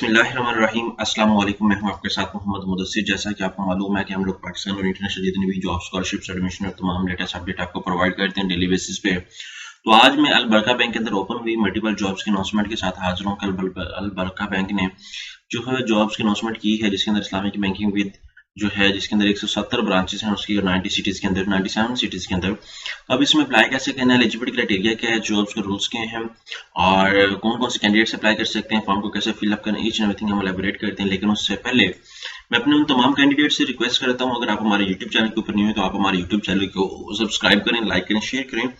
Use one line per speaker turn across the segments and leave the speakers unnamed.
बिस्मिल्लाहिर्रहमानिर्रहीम। अस्सलाम वालेकुम। मैं हूं आपके साथ मोहम्मद मुदस्सिर। जैसा कि आपको मालूम है कि हम लोग पाकिस्तान और इंटरनेशनल जितनी भी जॉब स्कॉलरशिप्स एडमिशन और तमाम लेटेस्ट अपडेट आपको प्रोवाइड करते हैं डेली बेसिस पे। तो आज मैं अल बरका बैंक के अंदर ओपन हुई मल्टीपल जॉब्स के अनाउंसमेंट के साथ हाजिर हूं। अल बरका बैंक ने जो है जॉब्स की अनाउंसमेंट की है, जिसके अंदर इस्लामिक बैंकिंग विद जो है, जिसके अंदर 170 ब्रांचेस हैं उसकी, और 90 सिटीज़ के अंदर, 97 सिटीज़ के अंदर। अब इसमें अप्लाई कैसे करना है, एलिजिबिलिटी क्राइटेरिया क्या है, जॉब्स के रूल्स क्या हैं, और कौन कौन से कैंडिडेट्स अप्लाई कर सकते हैं, फॉर्म को कैसे फिलअप करना, ईच एंड एवरीथिंग हम एलेबोरेट करते हैं। लेकिन उससे पहले मैं अपने उन तमाम कैंडिडेट से रिक्वेस्ट करता हूँ, अगर आप हमारे यूट्यूब चैनल के ऊपर नहीं हो तो आप हमारे यूट्यूब चैनल को सब्सक्राइब करें, लाइक करें, शेयर करें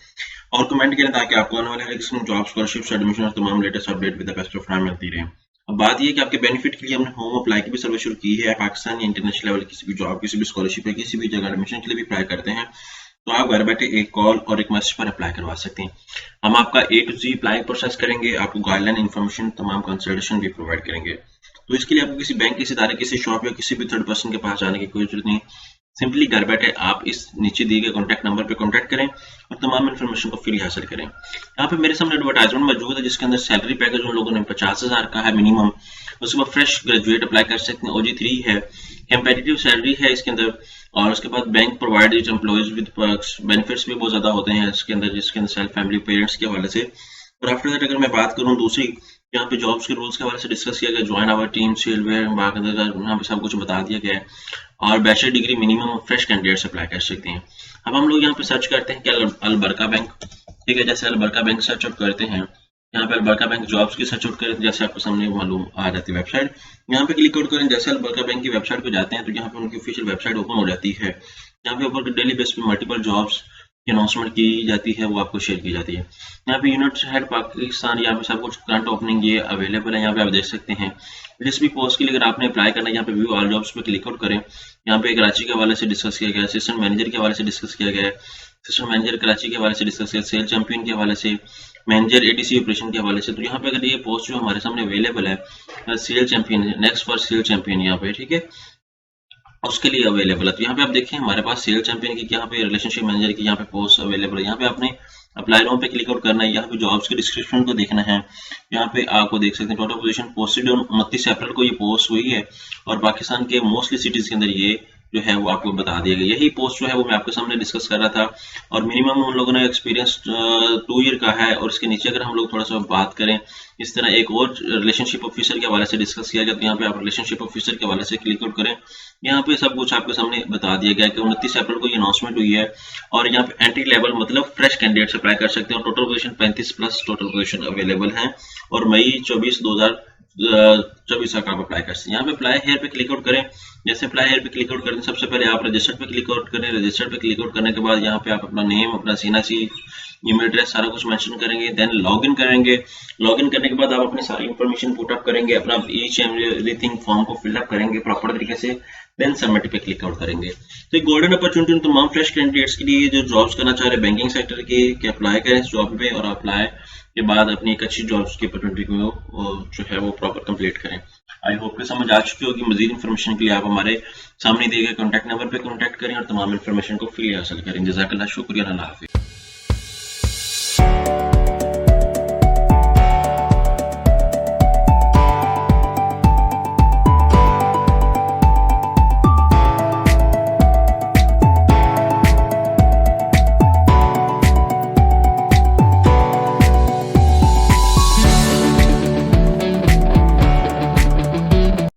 और कमेंट करें, ताकि आपको आने वाले हर किस्म जॉब स्कॉलरशिप्स एडमिशन और तमाम latest update with the best of time मिलती रहे। अब बात यह है कि आपके बेनिफिट के लिए हमने होम अप्लाई की भी सर्विस शुरू की है। पाकिस्तान या इंटरनेशनल लेवल किसी भी जॉब, किसी भी स्कॉलरशिप या किसी भी जगह एडमिशन के लिए भी अप्लाई करते हैं, तो आप घर बैठे एक कॉल और एक मैसेज पर अप्लाई करवा सकते हैं। हम आपका A to Z apply process करेंगे, आपको गाइडलाइन इन्फॉर्मेशन, तमाम कंसल्टेशन भी प्रोवाइड करेंगे। तो इसके लिए आपको किसी बैंक, किसी इदारे, किसी शॉप या किसी भी थर्ड पर्सन के पास जाने की कोई जरूरत नहीं। सिंपली घर बैठे आप इस नीचे दिए गए कॉन्टैक्ट नंबर पे कॉन्टैक्ट करें और तमाम इन्फॉर्मेशन को फ्री हासिल करें। यहाँ पे मेरे सामने एडवर्टाइजमेंट मौजूद है, जिसके अंदर सैलरी पैकेज उन लोगों ने 50,000 का है मिनिमम। उसके बाद फ्रेश ग्रेजुएट अप्लाई कर सकते हैं, OG3 है, कंपेटिटिव सैलरी है इसके अंदर, और उसके बाद bank provided employees with perks, benefits भी बहुत ज्यादा होते हैं इसके अंदर, जिसके अंदर सेल्फ फैमिली पेरेंट्स के हवाले से। और आफ्टर दैट अगर मैं बात करूँ दूसरी, यहाँ पे जॉब्स के रूल्स के हवाले से डिस्कस किया गया, ज्वाइन आवर टीम, सेलवेयर, यहाँ पे सब कुछ बता दिया गया है, और bachelor degree minimum fresh candidates apply कर सकते हैं। अब हम लोग यहाँ पे सर्च करते हैं कि अल बरका बैंक, ठीक है, जैसे अल बरका बैंक सर्च आउट करते हैं, यहाँ पे अल बरका बैंक जॉब्स की सर्च आउट करें, जैसे आपको सामने मालूम आ जाती है वेबसाइट, यहाँ पे क्लिक आउट करें। जैसे अल बरका बैंक की वेबसाइट पे जाते हैं तो यहाँ पे उनकी ऑफिशियल वेबसाइट ओपन हो जाती है। यहाँ पे ऊपर डेली बेस पे मल्टीपल जॉब्स की अनाउंसमेंट की जाती है, वो आपको शेयर की जाती है। यहाँ पे यूनिट हेड पाकिस्तान, यहाँ पे सब कुछ करंट ओपनिंग ये अवेलेबल है, यहाँ पे आप देख सकते हैं। जिस भी पोस्ट के लिए अगर आपने अप्लाई करना है, यहाँ पे व्यू ऑल जॉब्स पे क्लिक आउट करें। यहाँ पे कराची के हवाले से डिस्कस किया गया, असिस्टेंट मैनेजर के हवाले से डिस्कस किया गया, असिस्टेंट मैनेजर कराची के हवाले से डिस्कस किया, सेल चैंपियन के हवाले से, मैनेजर ADC ऑपरेशन के हवाले से। तो यहाँ पे अगर ये पोस्ट जो हमारे सामने अवेलेबल है, sale champion, next for sale champion यहाँ पे, ठीक है, उसके लिए अवेलेबल है। तो यहाँ पे आप देखें हमारे पास सेल चैंपियन की, यहाँ पे रिलेशनशिप मैनेजर की यहाँ पे पोस्ट अवेलेबल है। यहाँ पे आपने अप्लाई नाउ पे क्लिक आउट करना है, यहाँ पे जॉब्स के डिस्क्रिप्शन को देखना है। यहाँ पे आपको देख सकते हैं टोटल पोजीशन पोस्टेड 29 अप्रैल को ये पोस्ट हुई है, और पाकिस्तान के मोस्टली सिटीज के अंदर ये जो है वो आपको बता दिया गया। यही पोस्ट जो है वो मैं आपके सामने डिस्कस कर रहा था, और मिनिमम उन लोगों ने एक्सपीरियंस 2 ईयर का है। और इसके नीचे अगर हम लोग थोड़ा सा बात करें, इस तरह एक और रिलेशनशिप ऑफिसर के हवाले से डिस्कस किया गया, तो यहाँ पे आप रिलेशनशिप ऑफिसर के हवाले से क्लिक आउट करें। यहाँ पे सब कुछ आपके सामने बता दिया गया कि 29 अप्रैल को ये अनाउंसमेंट हुई है, और यहाँ पे एंट्री लेवल मतलब फ्रेश कैंडिडेट्स अप्लाई कर सकते हैं, और total position 35 plus total position available है, और मई 2024 तक आप अप्लाई कर सकते हैं। यहाँ पे अप्लाई हेयर पे क्लिक आउट करें। जैसे अप्लाई हेयर पे क्लिक आउट करें, सबसे पहले आप रजिस्टर्ड पे क्लिक आउट करें। रजिस्टर्ड पे क्लिक आउट करने के बाद यहाँ पे आप अपना नेम, अपना CNC, ईमेल एड्रेस, सारा कुछ मेंशन करेंगे। देन लॉगिन करेंगे। लॉगिन करने के बाद आप अपनी सारी इंफॉर्मेशन पुट अप करेंगे, अपना ईच एंड एवरीथिंग फॉर्म को फिल अप करेंगे प्रॉपर तरीके से। देन सबमिट पे क्लिक आउट करेंगे। तो एक गोल्डन अपॉर्चुनिटी तमाम फ्रेश कैंडिडेट्स के लिए जो जॉब्स करना चाह रहे हैं बैंकिंग सेक्टर की, कि अप्लाई करें इस जॉब पे, और अप्लाई के बाद अपनी एक अच्छी जॉब्स की अपॉर्चुनिटी को जो है वो प्रॉपर कंप्लीट करें। आई होप कि समझ आ चुकी होगी। मजीद इन्फॉर्मेशन के लिए आप हमारे सामने दिए गए कॉन्टैक्ट नंबर पे कॉन्टैक्ट करें और तमाम इन्फॉर्मेशन को फ्री हासिल करें। जज़ाकल्लाह, शुक्रिया, अल्लाह हाफिज़।